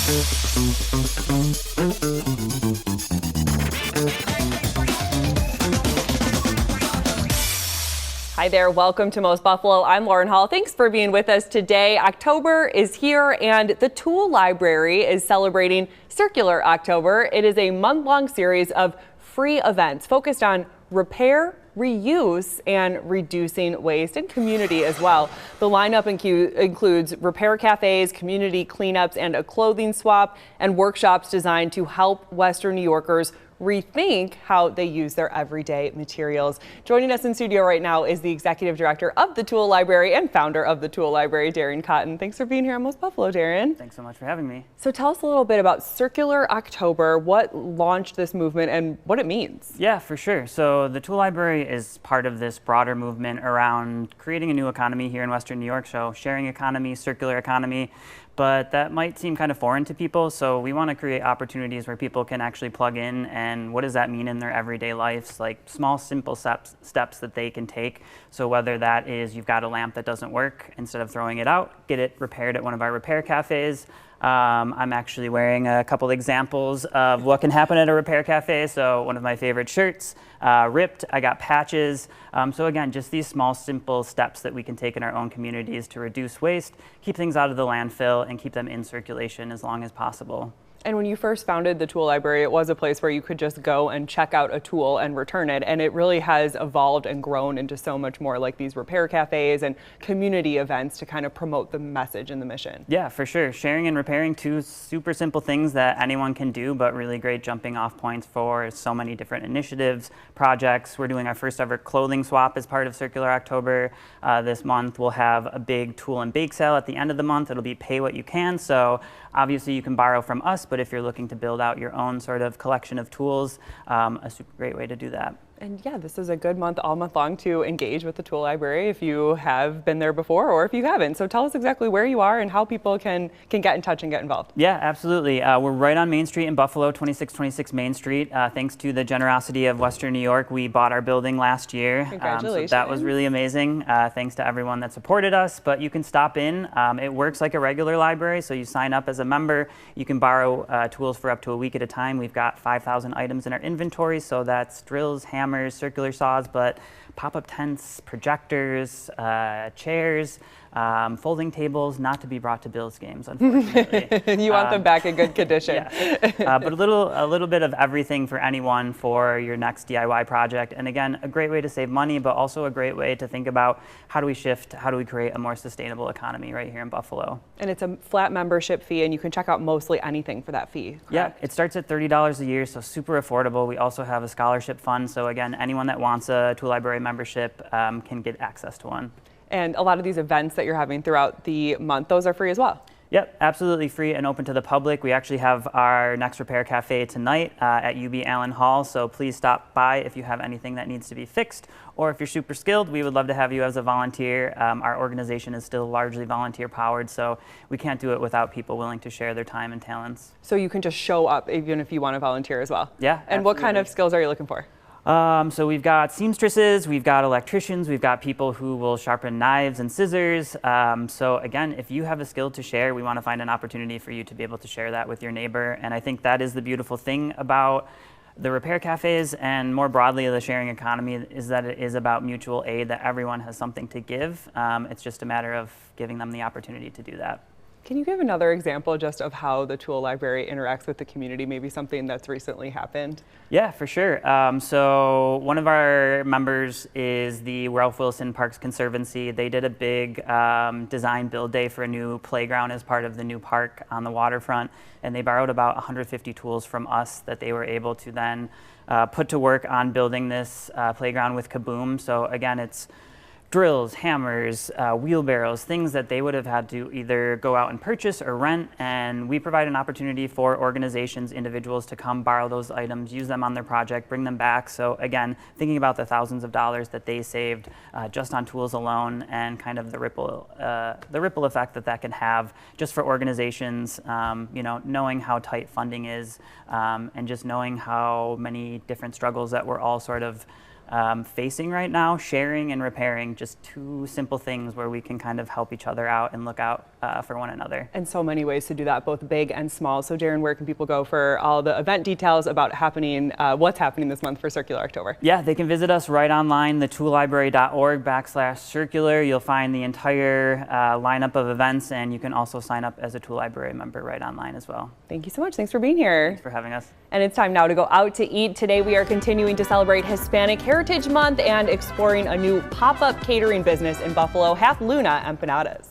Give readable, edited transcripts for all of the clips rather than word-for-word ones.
Hi there, welcome to Most Buffalo. I'm Lauren Hall. Thanks for being with us today. October is here and the Tool Library is celebrating Circular October. It is a month-long series of free events focused on repair, reuse, and reducing waste and community as well. The lineup includes repair cafes, community cleanups, and a clothing swap, and workshops designed to help Western New Yorkers rethink how they use their everyday materials. Joining us in studio right now is the executive director of the Tool Library and founder of the Tool Library, Darren Cotton. Thanks for being here on Most Buffalo, Darren. Thanks so much for having me. So tell us a little bit about Circular October, what launched this movement and what it means. Yeah, for sure. So the Tool Library is part of this broader movement around creating a new economy here in Western New York. So sharing economy, circular economy, but that might seem kind of foreign to people. So we want to create opportunities where people can actually plug in, and what does that mean in their everyday lives, like small, simple steps that they can take. So whether that is you've got a lamp that doesn't work, instead of throwing it out, get it repaired at one of our repair cafes. I'm actually wearing a couple examples of what can happen at a repair cafe. So one of my favorite shirts, ripped, I got patches. So again, just these small, simple steps that we can take in our own communities to reduce waste, keep things out of the landfill, and keep them in circulation as long as possible. And when you first founded the Tool Library, it was a place where you could just go and check out a tool and return it. And it really has evolved and grown into so much more, like these repair cafes and community events to kind of promote the message and the mission. Yeah, for sure. Sharing and repairing, two super simple things that anyone can do, but really great jumping off points for so many different initiatives, projects. We're doing our first ever clothing swap as part of Circular October this month. We'll have a big tool and bake sale at the end of the month. It'll be pay what you can. So obviously you can borrow from us, but if you're looking to build out your own sort of collection of tools, a super great way to do that. And yeah, this is a good month, all month long, to engage with the Tool Library if you have been there before or if you haven't. So tell us exactly where you are and how people can get in touch and get involved. Yeah, absolutely. We're right on Main Street in Buffalo, 2626 Main Street. Thanks to the generosity of Western New York, we bought our building last year. Congratulations. So that was really amazing. Thanks to everyone that supported us. But you can stop in. It works like a regular library. So you sign up as a member. You can borrow tools for up to a week at a time. We've got 5,000 items in our inventory. So that's drills, hammers, circular saws, but pop-up tents, projectors, chairs, folding tables, not to be brought to Bills games, unfortunately. You want them back in good condition. Yeah. But a little bit of everything for anyone for your next DIY project. And again, a great way to save money, but also a great way to think about how do we shift, how do we create a more sustainable economy right here in Buffalo. And it's a flat membership fee, and you can check out mostly anything for that fee, correct? Yeah, it starts at $30 a year, so super affordable. We also have a scholarship fund. So again, anyone that wants a Tool Library membership can get access to one. And a lot of these events that you're having throughout the month, those are free as well. Yep, absolutely free and open to the public. We actually have our next repair cafe tonight at UB Allen Hall, so please stop by if you have anything that needs to be fixed, or if you're super skilled, we would love to have you as a volunteer. Our organization is still largely volunteer powered, so we can't do it without people willing to share their time and talents. So you can just show up even if you want to volunteer as well? Yeah, And absolutely. What kind of skills are you looking for? So we've got seamstresses, we've got electricians, we've got people who will sharpen knives and scissors. So again, if you have a skill to share, we want to find an opportunity for you to be able to share that with your neighbor. And I think that is the beautiful thing about the repair cafes and more broadly the sharing economy, is that it is about mutual aid, that everyone has something to give. It's just a matter of giving them the opportunity to do that. Can you give another example just of how the Tool Library interacts with the community, maybe something that's recently happened? Yeah, for sure. So one of our members is the Ralph Wilson Parks Conservancy. They did a big design build day for a new playground as part of the new park on the waterfront, and they borrowed about 150 tools from us that they were able to then put to work on building this playground with Kaboom. So again, it's drills, hammers, wheelbarrows, things that they would have had to either go out and purchase or rent. And we provide an opportunity for organizations, individuals to come borrow those items, use them on their project, bring them back. So again, thinking about the thousands of dollars that they saved just on tools alone, and kind of the ripple effect that can have just for organizations, knowing how tight funding is, and just knowing how many different struggles that we're all sort of facing right now, sharing and repairing, just two simple things where we can kind of help each other out and look out for one another. And so many ways to do that, both big and small. So Darren, where can people go for all the event details about what's happening this month for Circular October? Yeah, they can visit us right online, thetoolllibrary.org/circular. You'll find the entire lineup of events, and you can also sign up as a Tool Library member right online as well. Thank you so much. Thanks for being here. Thanks for having us. And it's time now to go out to eat. Today we are continuing to celebrate Hispanic Heritage Month and exploring a new pop-up catering business in Buffalo, Half Luna Empanadas.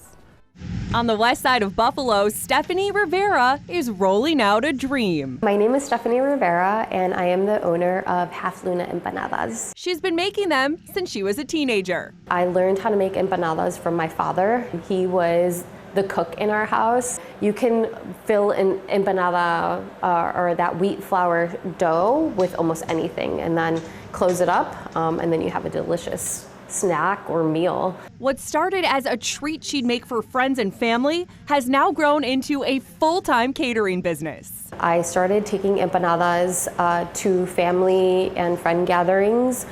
On the west side of Buffalo, Stephanie Rivera is rolling out a dream. My name is Stephanie Rivera, and I am the owner of Half Luna Empanadas. She's been making them since she was a teenager. I learned how to make empanadas from my father. He was the cook in our house. You can fill an empanada or that wheat flour dough with almost anything, and then close it up, and then you have a delicious snack or meal. What started as a treat she'd make for friends and family has now grown into a full-time catering business. I started taking empanadas to family and friend gatherings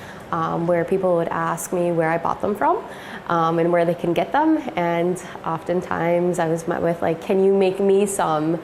where people would ask me where I bought them from and where they can get them. And oftentimes I was met with like, can you make me some?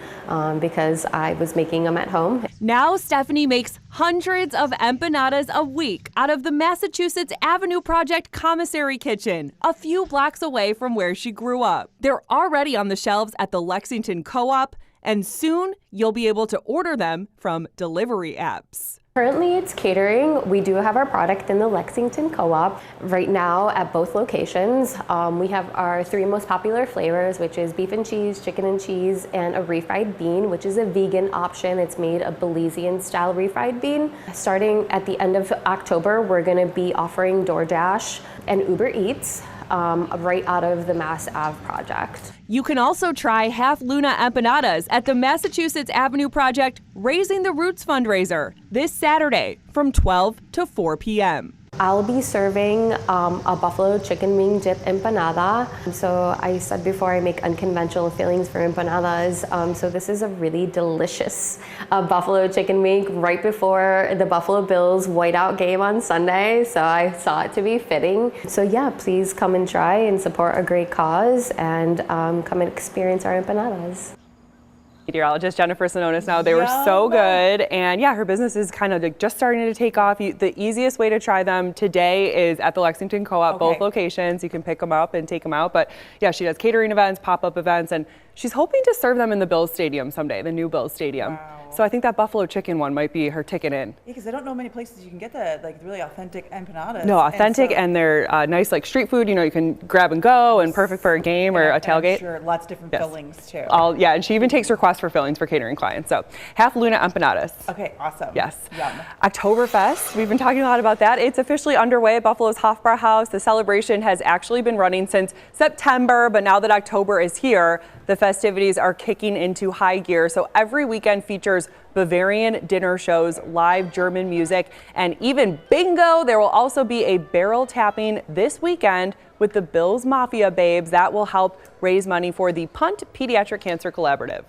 Because I was making them at home. Now Stephanie makes hundreds of empanadas a week out of the Massachusetts Avenue Project Commissary Kitchen, a few blocks away from where she grew up. They're already on the shelves at the Lexington Co-op, and soon you'll be able to order them from delivery apps. Currently it's catering. We do have our product in the Lexington Co-op. Right now at both locations, we have our three most popular flavors, which is beef and cheese, chicken and cheese, and a refried bean, which is a vegan option. It's made a Belizean style refried bean. Starting at the end of October, we're gonna be offering DoorDash and Uber Eats right out of the Mass Ave project. You can also try Half Luna Empanadas at the Massachusetts Avenue Project Raising the Roots fundraiser this Saturday from 12 to 4 p.m. I'll be serving a buffalo chicken wing dip empanada. So I said before, I make unconventional fillings for empanadas. So this is a really delicious buffalo chicken wing right before the Buffalo Bills whiteout game on Sunday. So I saw it to be fitting. So yeah, please come and try and support a great cause and come and experience our empanadas. Meteorologist Jennifer Stanonis now. They were so good. And yeah, her business is kind of like just starting to take off. The easiest way to try them today is at the Lexington Co-op, both locations. You can pick them up and take them out. But yeah, she does catering events, pop-up events, and she's hoping to serve them in the Bills Stadium someday, the new Bills Stadium. Wow. So I think that buffalo chicken one might be her ticket in. Yeah, because I don't know many places you can get the like really authentic empanadas. No, authentic, and they're nice like street food. You know, you can grab and go, and perfect for a game or a tailgate. I'm sure lots of different fillings too. Yeah, and she even takes requests for fillings for catering clients. So Half Luna Empanadas. Okay, awesome. Yes. Yum. Oktoberfest, we've been talking a lot about that. It's officially underway at Buffalo's Hofbrauhaus. The celebration has actually been running since September, but now that October is here, the festivities are kicking into high gear. So every weekend features Bavarian dinner shows, live German music, and even bingo. There will also be a barrel tapping this weekend with the Bills Mafia Babes. That will help raise money for the Punt Pediatric Cancer Collaborative.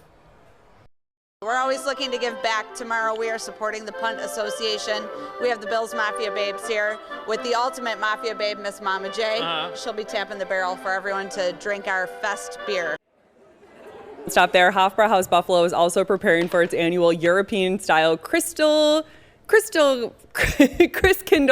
We're always looking to give back. Tomorrow we are supporting the Punt Association. We have the Bills Mafia Babes here with the ultimate Mafia Babe, Miss Mama J. She'll be tapping the barrel for everyone to drink our fest beer. Stop there. Hofbrauhaus Buffalo is also preparing for its annual European-style Chris Kindle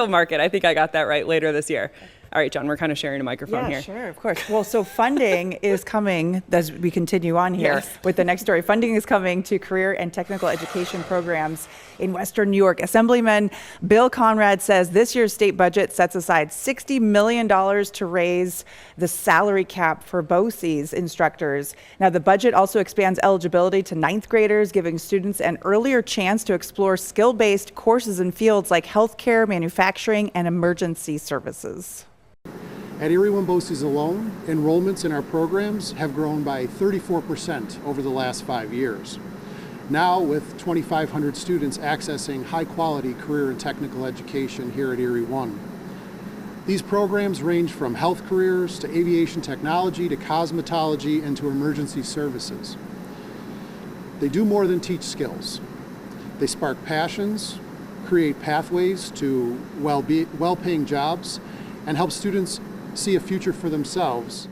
Market. I think I got that right, later this year. All right, John, we're kind of sharing a microphone here. Yeah, sure, of course. Well, so funding is coming as we continue on here with the next story. Funding is coming to career and technical education programs in Western New York. Assemblyman Bill Conrad says this year's state budget sets aside $60 million to raise the salary cap for BOCES instructors. Now, the budget also expands eligibility to ninth graders, giving students an earlier chance to explore skill-based courses in fields like healthcare, manufacturing, and emergency services. At Erie One BOCES alone, enrollments in our programs have grown by 34% over the last 5 years. Now, with 2,500 students accessing high-quality career and technical education here at Erie One. These programs range from health careers to aviation technology to cosmetology and to emergency services. They do more than teach skills. They spark passions, create pathways to well-paying jobs, and help students see a future for themselves.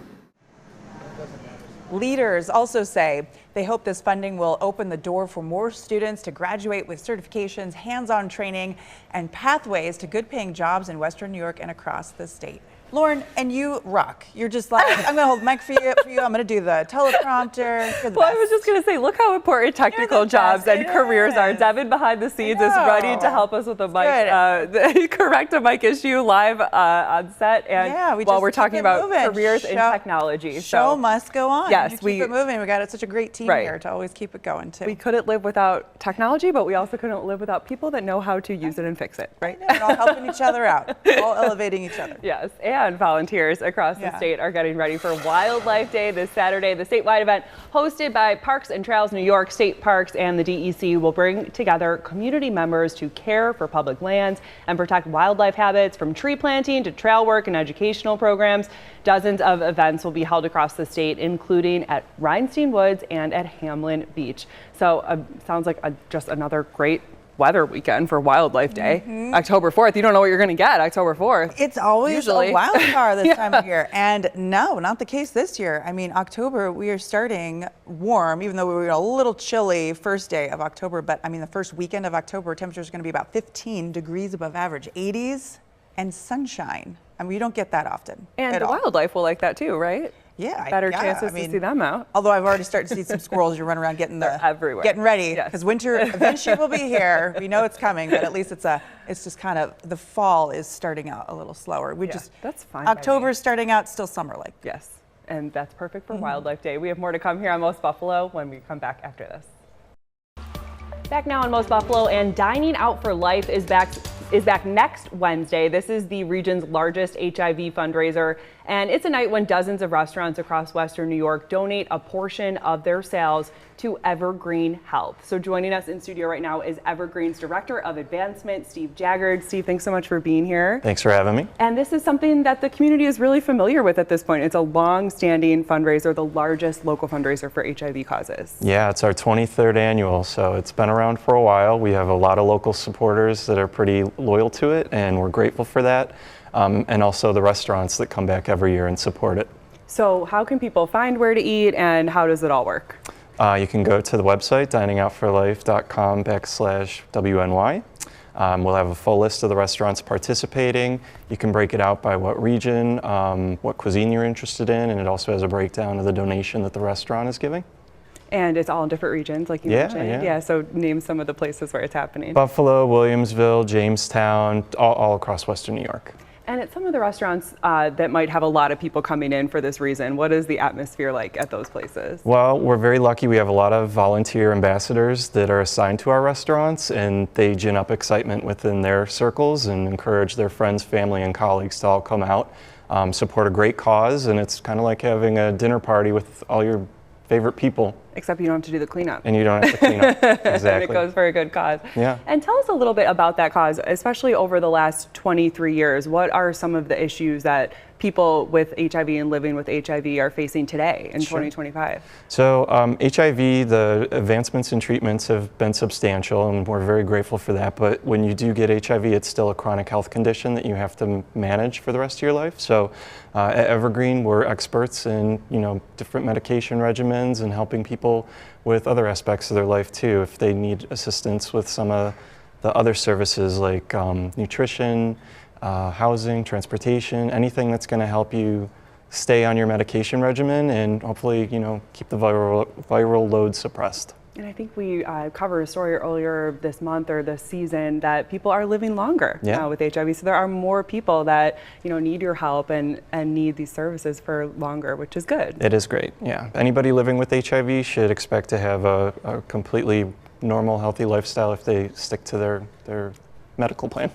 Leaders also say they hope this funding will open the door for more students to graduate with certifications, hands-on training, and pathways to good-paying jobs in Western New York and across the state. Lauren, and you rock. You're just like, I'm going to hold the mic for you. I'm going to do the teleprompter. Well, I was just going to say, look how important technical jobs and careers are. Devin behind the scenes is ready to help us with the mic, correct a mic issue live on set. And while we're talking about careers in technology. Show must go on. Yes, we keep it moving. We got such a great team here to always keep it going too. We couldn't live without technology, but we also couldn't live without people that know how to use it and fix it, right? And all helping each other out, all elevating each other. Yes, and volunteers across the state are getting ready for Wildlife Day this Saturday. The statewide event hosted by Parks and Trails New York, State Parks, and the DEC will bring together community members to care for public lands and protect wildlife habits, from tree planting to trail work and educational programs. Dozens of events will be held across the state, including at Rhinestein Woods and at Hamlin Beach. So sounds like just another great weather weekend for Wildlife Day. October 4th, you don't know what you're going to get October 4th. It's always a wild card this time of year. And no, not the case this year. I mean, October, we are starting warm, even though we were a little chilly first day of October. But I mean, the first weekend of October, temperatures are going to be about 15 degrees above average, 80s and sunshine. I mean, you don't get that often. And the wildlife will like that too, right? Yeah, better chances to see them out. Although I've already started to see some squirrels. You run around getting everywhere, getting ready, because winter eventually will be here. We know it's coming, but at least it's just kind of, the fall is starting out a little slower. That's fine. October is starting out still summer-like. Yes, and that's perfect for Wildlife Day. We have more to come here on Most Buffalo when we come back after this. Back now on Most Buffalo, and Dining Out for Life is back next Wednesday. This is the region's largest HIV fundraiser, and it's a night when dozens of restaurants across Western New York donate a portion of their sales to Evergreen Health. So joining us in studio right now is Evergreen's Director of Advancement, Steve Jaggard. Steve, thanks so much for being here. Thanks for having me. And this is something that the community is really familiar with at this point. It's a long-standing fundraiser, the largest local fundraiser for HIV causes. Yeah, it's our 23rd annual, so it's been around for a while. We have a lot of local supporters that are pretty loyal to it, and we're grateful for that. And also the restaurants that come back every year and support it. So how can people find where to eat, and how does it all work? You can go to the website, diningoutforlife.com/WNY. We'll have a full list of the restaurants participating. You can break it out by what region, what cuisine you're interested in, and it also has a breakdown of the donation that the restaurant is giving. And it's all in different regions, like you mentioned. Yeah, so name some of the places where it's happening. Buffalo, Williamsville, Jamestown, all across Western New York. And at some of the restaurants that might have a lot of people coming in for this reason, what is the atmosphere like at those places? Well, we're very lucky. We have a lot of volunteer ambassadors that are assigned to our restaurants, and they gin up excitement within their circles and encourage their friends, family, and colleagues to all come out, support a great cause, and it's kind of like having a dinner party with all your favorite people. Except you don't have to do the cleanup. And you don't have to clean up. Exactly. And it goes for a good cause. Yeah. And tell us a little bit about that cause, especially over the last 23 years. What are some of the issues that people with HIV and living with HIV are facing today in 2025? So HIV, the advancements in treatments have been substantial, and we're very grateful for that. But when you do get HIV, it's still a chronic health condition that you have to manage for the rest of your life. So at Evergreen, we're experts in different medication regimens and helping people with other aspects of their life too. If they need assistance with some of the other services like nutrition, housing, transportation, anything that's going to help you stay on your medication regimen and hopefully, keep the viral load suppressed. And I think we covered a story earlier this month or this season that people are living longer now with HIV. So there are more people that need your help and need these services for longer, which is good. It is great. Yeah. Anybody living with HIV should expect to have a completely normal, healthy lifestyle if they stick to their medical plan.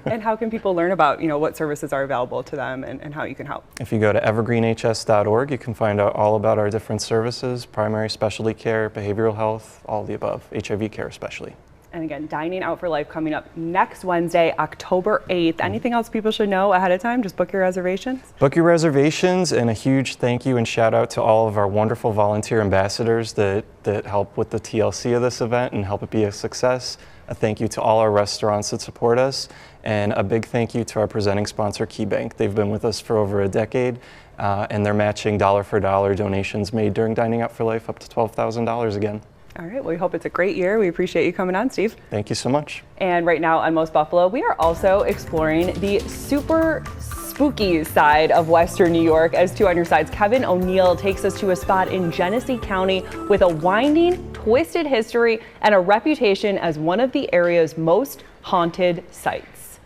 And how can people learn about what services are available to them and how you can help? If you go to evergreenhs.org, you can find out all about our different services: primary, specialty care, behavioral health, all the above, HIV care especially. And again, Dining Out for Life coming up next Wednesday, October 8th. Anything else people should know ahead of time? Just book your reservations? Book your reservations, and a huge thank you and shout out to all of our wonderful volunteer ambassadors that help with the TLC of this event and help it be a success. A thank you to all our restaurants that support us, and a big thank you to our presenting sponsor, KeyBank. They've been with us for over a decade, and they're matching dollar for dollar donations made during Dining Out for Life up to $12,000 again. All right, well, we hope it's a great year. We appreciate you coming on, Steve. Thank you so much. And right now on Most Buffalo, we are also exploring the super spooky side of Western New York. As Two on Your Side's Kevin O'Neill takes us to a spot in Genesee County with a winding, twisted history and a reputation as one of the area's most haunted sites.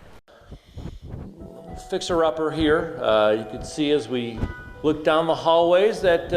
Fixer-upper here. You can see as we look down the hallways that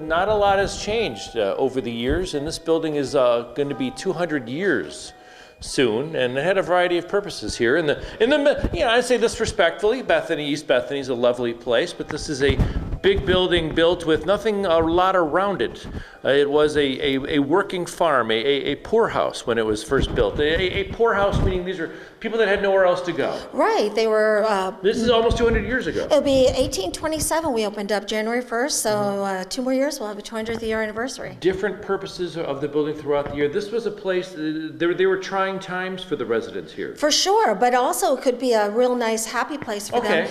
not a lot has changed over the years, and this building is going to be 200 years soon, and it had a variety of purposes here. I say this respectfully, Bethany, East Bethany is a lovely place, but this is a big building built with nothing a lot around it. It was a working farm, a poorhouse when it was first built. A poorhouse meaning these are people that had nowhere else to go. Right, they were... this is almost 200 years ago. It'll be 1827 we opened up, January 1st, so 2 more years we'll have a 200th year anniversary. Different purposes of the building throughout the year. This was a place, they were trying times for the residents here. For sure, but also it could be a real nice, happy place for them.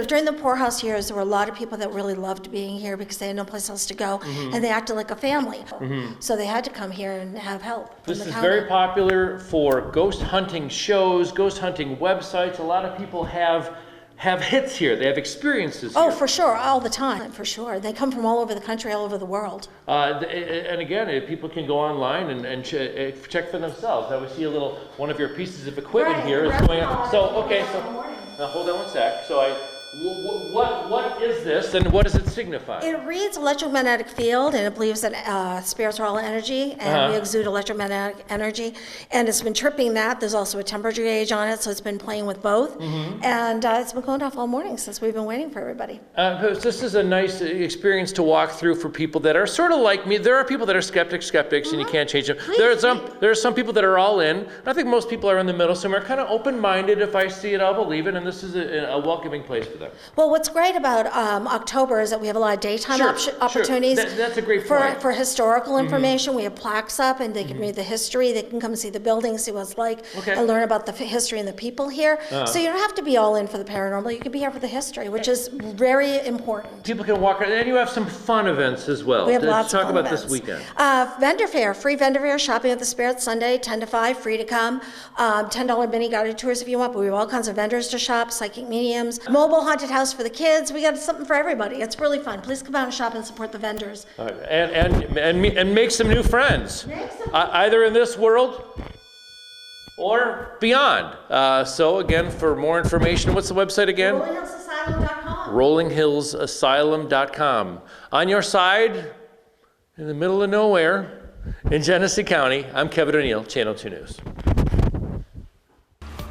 During the poorhouse years, there were a lot of people that really loved being here because they had no place else to go, and they acted like a family. So they had to come here and have help. This is very popular for ghost hunting shows, ghost hunting websites. A lot of people have hits here. They have experiences here. Oh, for sure, all the time, for sure. They come from all over the country, all over the world. And again, people can go online and check for themselves. We see one of your pieces of equipment here is going on. So now hold on one sec. What is this, and what does it signify? It reads electromagnetic field, and it believes that spirits are all energy, and we exude electromagnetic energy. And it's been tripping that. There's also a temperature gauge on it, so it's been playing with both. And it's been going off all morning since we've been waiting for everybody. This is a nice experience to walk through for people that are sort of like me. There are people that are skeptics, and you can't change them. There are some people that are all in. I think most people are in the middle, so we're kind of open-minded. If I see it, I'll believe it, and this is a welcoming place for them. Well, what's great about October is that we have a lot of daytime opportunities. That's a great point. For historical information. We have plaques up, and they can read the history. They can come see the building, see what it's like, and learn about the history and the people here. So you don't have to be all in for the paranormal. You can be here for the history, which is very important. People can walk around, and you have some fun events as well. We have lots of fun events. Talk about this weekend. Vendor fair, free vendor fair, shopping at the Spirits Sunday, 10 to 5, free to come. $10 mini guided tours if you want, but we have all kinds of vendors to shop, psychic mediums, mobile haunted house for the kids. We got something for everybody. It's really fun. Please come out and shop and support the vendors. And make some new friends, either in this world or beyond. So again, for more information, what's the website again? RollingHillsAsylum.com. RollingHillsAsylum.com. On your side, in the middle of nowhere, in Genesee County, I'm Kevin O'Neill, Channel 2 News.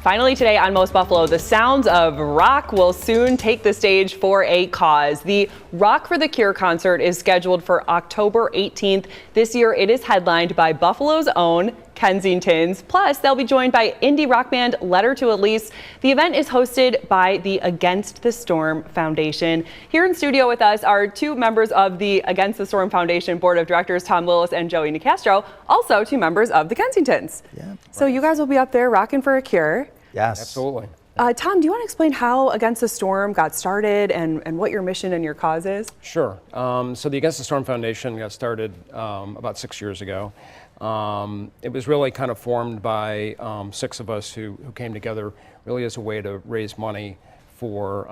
Finally today on Most Buffalo, the sounds of rock will soon take the stage for a cause. The Rock for the Cure concert is scheduled for October 18th. This year it is headlined by Buffalo's own Kensingtons. Plus, they'll be joined by indie rock band Letter to Elise. The event is hosted by the Against the Storm Foundation. Here in studio with us are 2 members of the Against the Storm Foundation Board of Directors, Tom Lillis and Joey Nicastro, also 2 members of the Kensingtons. Yeah. So you guys will be up there rocking for a cure. Yes. Absolutely. Tom, do you want to explain how Against the Storm got started and what your mission and your cause is? Sure. So the Against the Storm Foundation got started about 6 years ago. It was really kind of formed by 6 of us who came together really as a way to raise money for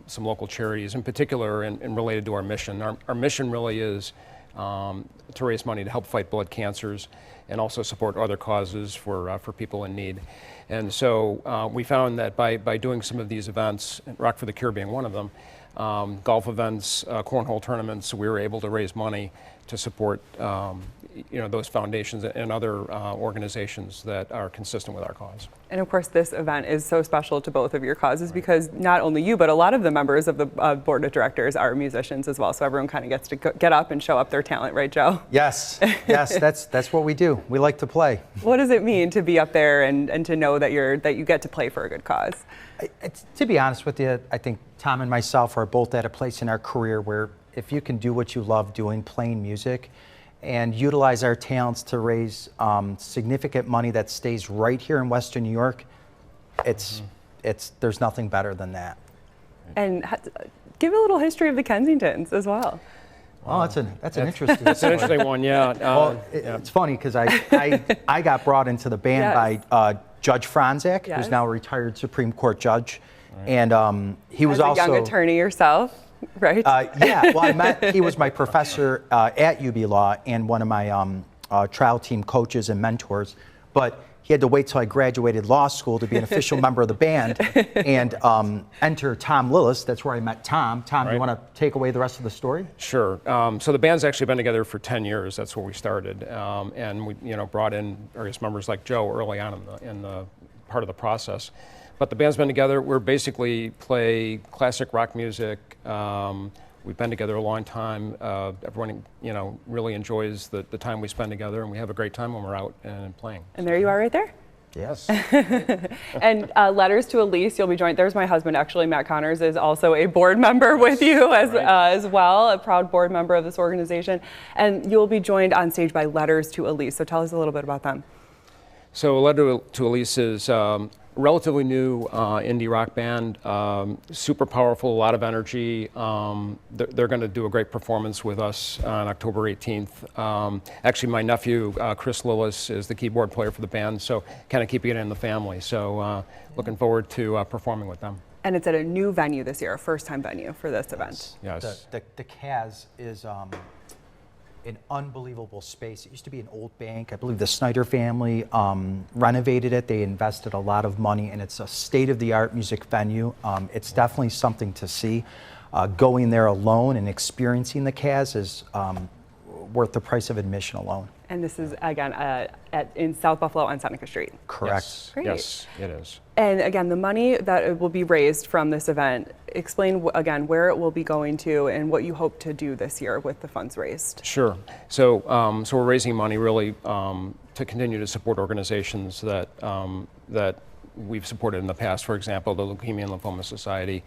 some local charities, in particular and related to our mission. Our mission really is to raise money to help fight blood cancers and also support other causes for people in need. And so we found that by doing some of these events, Rock for the Cure being one of them, golf events, cornhole tournaments, we were able to raise money to support those foundations and other organizations that are consistent with our cause. And of course, this event is so special to both of your causes because not only you, but a lot of the members of the board of directors are musicians as well. So everyone kind of gets to get up and show up their talent, right, Joe? Yes, that's what we do. We like to play. What does it mean to be up there and to know that you get to play for a good cause? To be honest with you, I think Tom and myself are both at a place in our career where if you can do what you love doing, playing music, and utilize our talents to raise significant money that stays right here in Western New York, there's nothing better than that. And give a little history of the Kensingtons as well. Oh, that's an interesting. That's an interesting one, yeah. Well, it's funny because I got brought into the band by Judge Franzak, who's now a retired Supreme Court judge, and he was also a young attorney yourself, right? Yeah. Well, he was my professor at UB Law and one of my trial team coaches and mentors, but he had to wait till I graduated law school to be an official member of the band and enter Tom Lillis. That's where I met Tom. Tom, do you want to take away the rest of the story? Sure. So the band's actually been together for 10 years. That's where we started. And we brought in various members like Joe early on in the part of the process. But the band's been together. We're basically play classic rock music. We've been together a long time. Everyone, really enjoys the time we spend together, and we have a great time when we're out and playing. And there you are right there. Yes. And Letters to Elise, you'll be joined. There's my husband, actually. Matt Connors is also a board member with you as well, a proud board member of this organization. And you'll be joined on stage by Letters to Elise. So tell us a little bit about them. So Letter to Elise is relatively new indie rock band, super powerful, a lot of energy. They're going to do a great performance with us on October 18th. Actually, my nephew, Chris Lillis, is the keyboard player for the band, so kind of keeping it in the family. So looking forward to performing with them. And it's at a new venue this year, a first-time venue for this event. Yes. The Kaz is an unbelievable space. It used to be an old bank. I believe the Snyder family renovated it. They invested a lot of money, and it's a state-of-the-art music venue. It's definitely something to see. Going there alone and experiencing the Kaz is worth the price of admission alone. And this is, again, in South Buffalo on Seneca Street. Correct. Yes. Great. Yes, it is. And again, the money that will be raised from this event, explain again where it will be going to and what you hope to do this year with the funds raised. Sure. So, so we're raising money really to continue to support organizations that we've supported in the past. For example, the Leukemia and Lymphoma Society,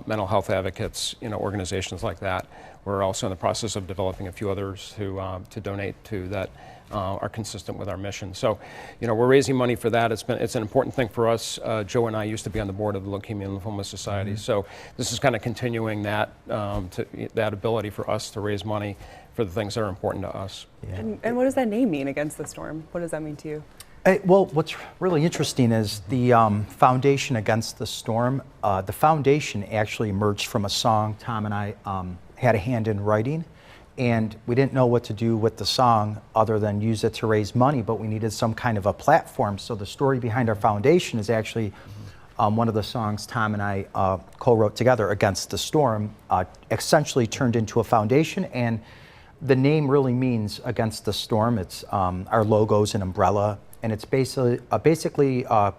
mental health advocates, organizations like that. We're also in the process of developing a few others to donate to that are consistent with our mission. So, we're raising money for that. It's an important thing for us. Joe and I used to be on the board of the Leukemia and Lymphoma Society. So this is kind of continuing that that ability for us to raise money for the things that are important to us. Yeah. And what does that name mean, Against the Storm? What does that mean to you? Well, what's really interesting is the Foundation Against the Storm. The foundation actually emerged from a song Tom and I had a hand in writing, and we didn't know what to do with the song other than use it to raise money, but we needed some kind of a platform. So the story behind our foundation is actually one of the songs Tom and I co-wrote together, Against the Storm, essentially turned into a foundation, and the name really means Against the Storm. It's our logo's an umbrella, and it's basically a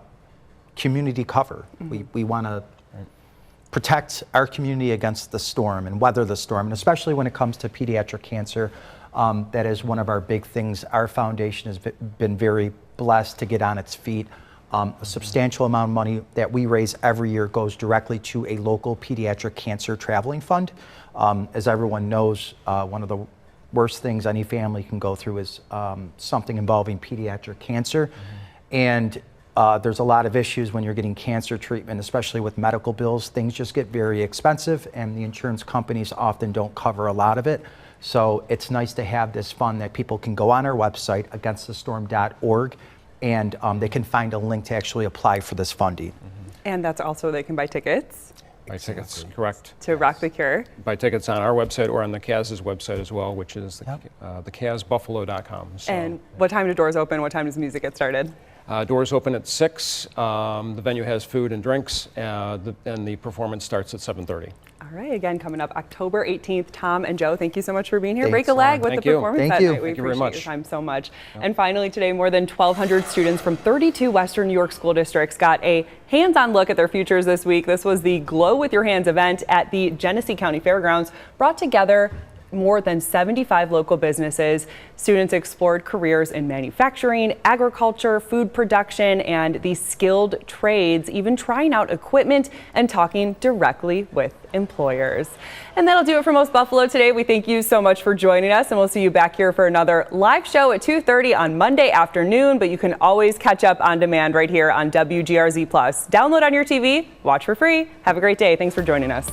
community cover. Mm-hmm. We want to protect our community against the storm and weather the storm, and especially when it comes to pediatric cancer. That is one of our big things. Our foundation has been very blessed to get on its feet. A substantial amount of money that we raise every year goes directly to a local pediatric cancer traveling fund. As everyone knows, one of the worst things any family can go through is something involving pediatric cancer. And there's a lot of issues when you're getting cancer treatment, especially with medical bills. Things just get very expensive, and the insurance companies often don't cover a lot of it. So it's nice to have this fund that people can go on our website, againstthestorm.org, and they can find a link to actually apply for this funding. And that's also, they can buy tickets. Buy tickets, correct. To Rock the Cure. Buy tickets on our website or on the Kaz's website as well, which is thekazbuffalo.com. So, and what time do doors open? What time does music get started? Doors open at 6. The venue has food and drinks, and the performance starts at 7:30. All right, again, coming up October 18th. Tom and Joe, thank you so much for being here. Thanks, Break a leg with Thank the you. performance Thank that you. night. We Thank you very appreciate much. your time so much. And finally today, more than 1,200 students from 32 Western New York school districts got a hands-on look at their futures this week. This was the Glow with Your Hands event at the Genesee County Fairgrounds, brought together more than 75 local businesses. Students explored careers in manufacturing, agriculture, food production, and the skilled trades, even trying out equipment and talking directly with employers. And that'll do it for Most Buffalo today. We thank you so much for joining us, and we'll see you back here for another live show at 2:30 on Monday afternoon, but you can always catch up on demand right here on WGRZ+. Download on your TV, watch for free. Have a great day. Thanks for joining us.